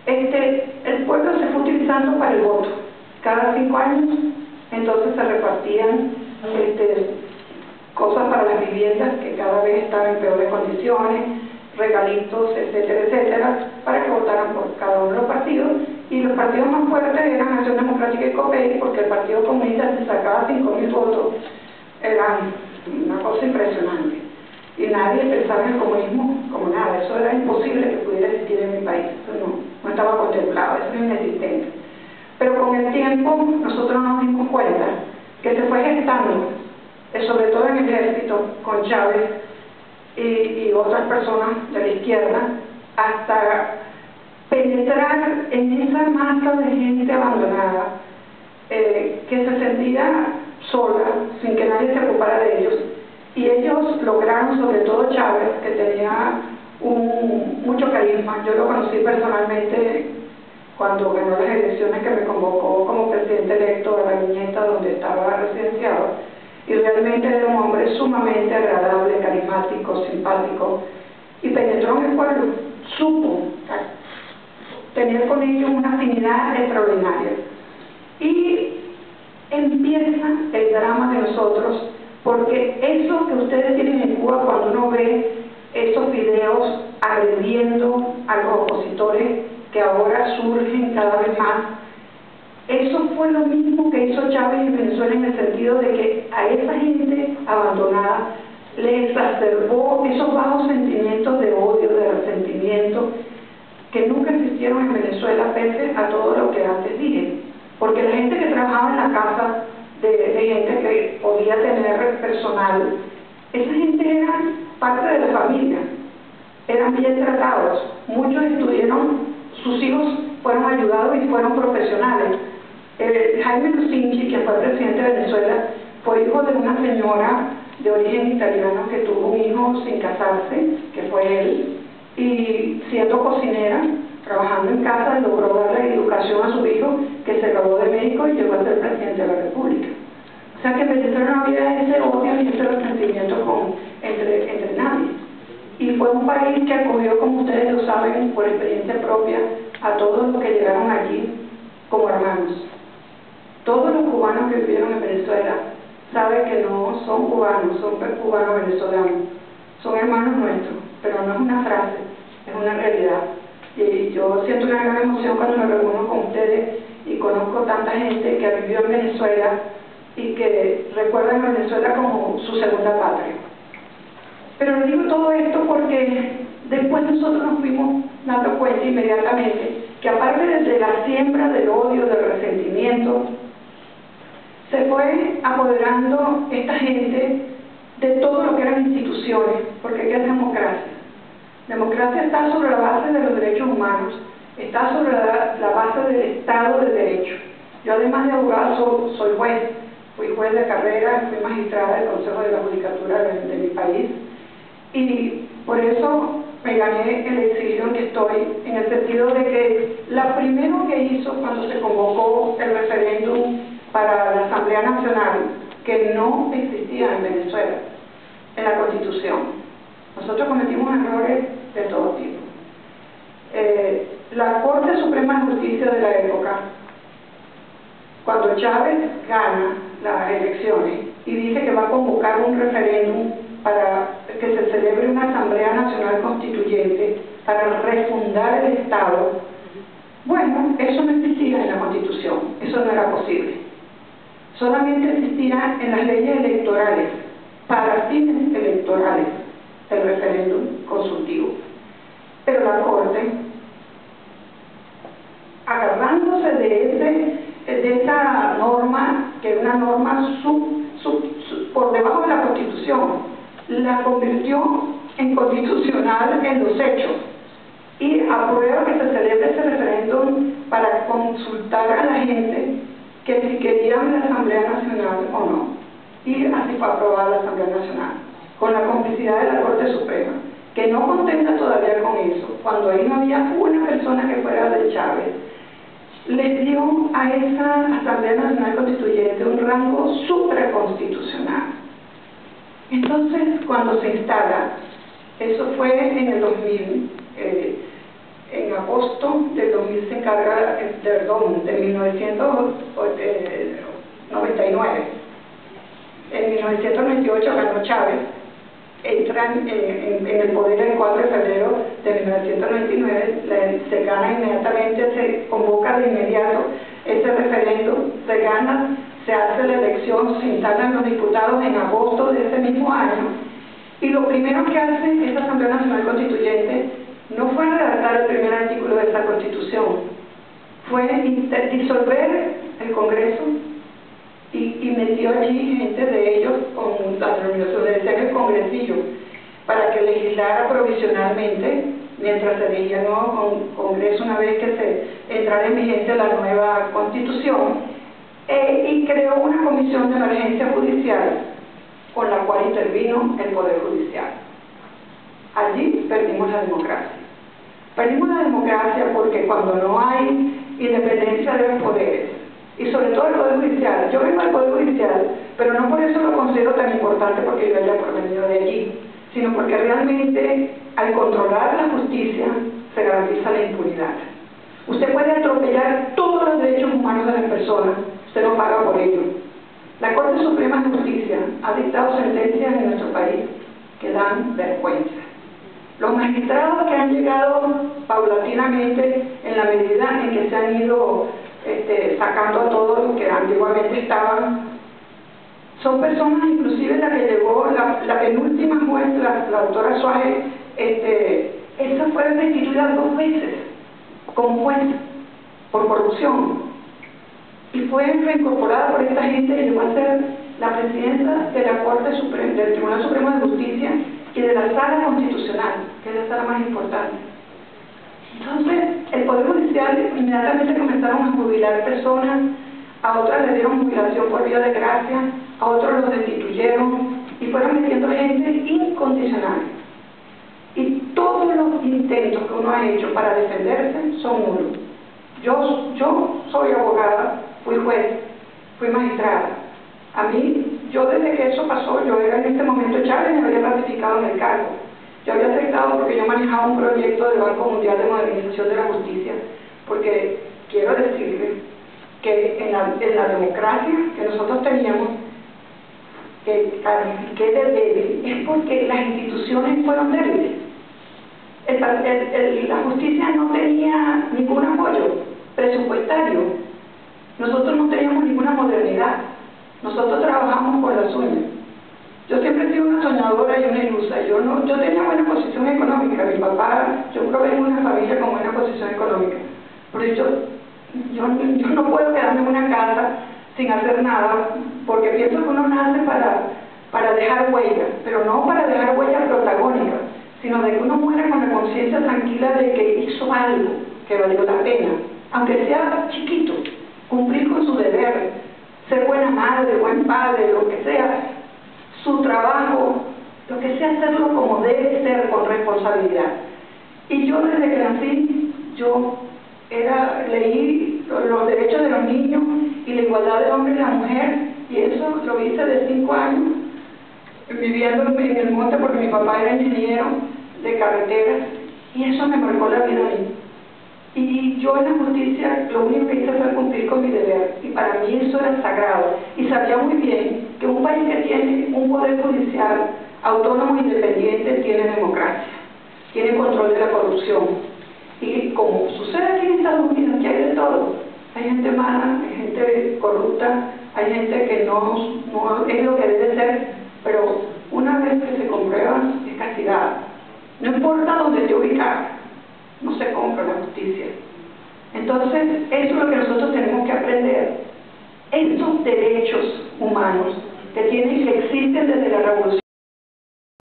el pueblo se fue utilizando para el voto. Cada 5 años, entonces se repartían cosas para las viviendas que cada vez estaban en peores condiciones, regalitos, etcétera, etcétera, para que votaran por cada uno de los partidos. Y los partidos más fuertes eran Acción Democrática y COPEI, porque el Partido Comunista se sacaba 5.000 votos. Era una cosa impresionante. Y nadie pensaba en el comunismo como nada. Eso era imposible que pudiera existir en mi país. Eso no estaba contemplado, eso era inexistente. Pero con el tiempo nosotros nos dimos cuenta que se fue gestando, sobre todo en el ejército, con Chávez y otras personas de la izquierda, hasta penetrar en esa masa de gente abandonada que se sentía sola, sin que nadie se ocupara de ellos. Y ellos lograron, sobre todo Chávez, que tenía mucho carisma. Yo lo conocí personalmente cuando ganó las elecciones, que me convocó como presidente electo a la Viñeta, donde estaba residenciado, y realmente era un hombre sumamente agradable, carismático, simpático, y penetró en el pueblo, supo tener con ellos una afinidad extraordinaria. Y empieza el drama de nosotros, porque eso que ustedes tienen en Cuba, cuando uno ve esos videos agrediendo a los opositores que ahora surgen cada vez más, eso fue lo mismo que hizo Chávez en Venezuela, en el sentido de que a esa gente abandonada le exacerbó esos bajos sentimientos de odio, de resentimiento, que nunca existieron en Venezuela, pese a todo lo que antes dije. Porque la gente que trabajaba en la casa de gente que podía tener personal, esa gente era parte de la familia, eran bien tratados. Muchos estudiaron, sus hijos fueron ayudados y fueron profesionales. Jaime Lucinchi, quien fue presidente de Venezuela, fue hijo de una señora de origen italiano que tuvo un hijo sin casarse, que fue él, y siendo cocinera, trabajando en casa, logró darle educación a su hijo, que se graduó de médico y llegó a ser presidente de la República. O sea que en Venezuela no había ese odio y ese resentimiento entre nadie. Y fue un país que acogió, como ustedes lo saben, por experiencia propia, a todos los que llegaron allí como hermanos. Todos los cubanos que vivieron en Venezuela saben que no son cubanos, son cubanos venezolanos. Son hermanos nuestros, pero no es una frase, es una realidad. Y yo siento una gran emoción cuando me reúno con ustedes y conozco tanta gente que vivió en Venezuela y que recuerdan a Venezuela como su segunda patria. Pero les digo todo esto porque después nosotros nos fuimos dando cuenta inmediatamente que, aparte de la siembra del odio, del resentimiento, se fue apoderando esta gente de todo lo que eran instituciones, porque ¿qué es democracia? Democracia está sobre la base de los derechos humanos, está sobre la base del Estado de Derecho. Yo, además de abogado, soy juez, fui juez de carrera, fui magistrada del Consejo de la Judicatura de mi país, y por eso me gané el exilio en que estoy, en el sentido de que lo primero que hizo cuando se convocó el referéndum para la Asamblea Nacional, que no existía en Venezuela, en la Constitución. Nosotros cometimos errores de todo tipo. La Corte Suprema de Justicia de la época, cuando Chávez gana las elecciones y dice que va a convocar un referéndum para que se celebre una Asamblea Nacional Constituyente para refundar el Estado, bueno, eso no existía en la Constitución, eso no era posible. Solamente existía en las leyes electorales, para fines electorales, el referéndum consultivo. Pero la Corte, agarrándose de esa norma, que es una norma por debajo de la Constitución, la convirtió en constitucional en los hechos y aprueba que se celebre ese referéndum para consultar a la gente que si querían la Asamblea Nacional o no. Y así fue aprobada la Asamblea Nacional, con la complicidad de la Corte Suprema, que no contenta todavía con eso, cuando ahí no había una persona que fuera de Chávez, le dio a esa Asamblea Nacional Constituyente un rango supraconstitucional. Entonces, cuando se instala, eso fue en el 2000, en agosto del 2000 se encarga, de 1999. En 1998 ganó Chávez, entran en el poder el 4 de febrero de 1999, se gana inmediatamente, se convoca de inmediato ese referéndum, se gana, se hace la elección, se instalan los diputados en agosto de ese mismo año, y lo primero que hace esta Asamblea Nacional Constituyente no fue redactar el primer artículo de esa Constitución, fue disolver el Congreso y metió allí gente de ellos con la denominación del congresillo para que legislara provisionalmente mientras se elegía el nuevo Congreso una vez que se entrara en vigencia la nueva Constitución, y creó una comisión de emergencia judicial con la cual intervino el Poder Judicial. Allí perdimos la democracia. Perdimos la democracia porque cuando no hay independencia de los poderes, y sobre todo el Poder Judicial, yo vengo del Poder Judicial, pero no por eso lo considero tan importante porque yo haya provenido de allí, sino porque realmente al controlar la justicia se garantiza la impunidad. Usted puede atropellar todos los derechos humanos de las personas, usted no paga por ello. La Corte Suprema de Justicia ha dictado sentencias en nuestro país que dan vergüenza. Los magistrados que han llegado paulatinamente en la medida en que se han ido sacando a todos los que antiguamente estaban, son personas, inclusive la que llegó, la penúltima juez, la doctora Suárez, esa fue destituida 2 veces como juez por corrupción y fue reincorporada por esta gente y llegó a ser la presidenta de la Corte Suprema, del Tribunal Supremo de Justicia y de la Sala Constitucional, que es la sala más importante. Entonces, el Poder Judicial inmediatamente comenzaron a jubilar personas, a otras les dieron jubilación por vía de gracia, a otros los destituyeron y fueron metiendo gente incondicional. Y todos los intentos que uno ha hecho para defenderse son nulos. Yo soy abogada, fui juez, fui magistrada. A mí, yo desde que eso pasó, yo era en este momento Chávez y me había ratificado en el cargo. Yo había aceptado porque yo manejaba un proyecto del Banco Mundial de Modernización de la Justicia, porque quiero decirles que en la democracia que nosotros teníamos, que califiqué de débil, es porque las instituciones fueron débiles. La justicia no tenía ningún apoyo presupuestario. Nosotros no teníamos ninguna modernidad. Nosotros trabajamos por las uñas. Yo siempre he sido una soñadora y una ilusa. Yo tenía buena posición económica. Mi papá, yo provengo de una familia con buena posición económica. Por eso yo no puedo quedarme en una casa sin hacer nada, porque pienso que uno nace para dejar huella, pero no para dejar huella protagónica, sino de que uno muera con la conciencia tranquila de que hizo algo que valió la pena, aunque sea chiquito, cumplir con su deber, ser buena madre, buen padre, lo que sea, su trabajo, lo que sea, hacerlo como debe ser, con responsabilidad. Y yo desde que nací, leí los derechos de los niños y la igualdad del hombre y la mujer, y eso lo hice de 5 años, viviendo en el monte porque mi papá era ingeniero de carreteras, y eso me marcó la vida a mí. Y yo en la justicia lo único que hice fue cumplir con mi deber, y para mí eso era sagrado, y sabía muy bien que un país que tiene un poder judicial autónomo e independiente tiene democracia, tiene control de la corrupción. Y como sucede aquí en Estados Unidos, que hay de todo, hay gente mala, hay gente corrupta, hay gente que no es lo que debe ser, pero una vez que se comprueba es castigada. No importa dónde esté ubicada, no se compra la justicia. Entonces, eso es lo que nosotros tenemos que aprender. Estos derechos humanos que existen desde la Revolución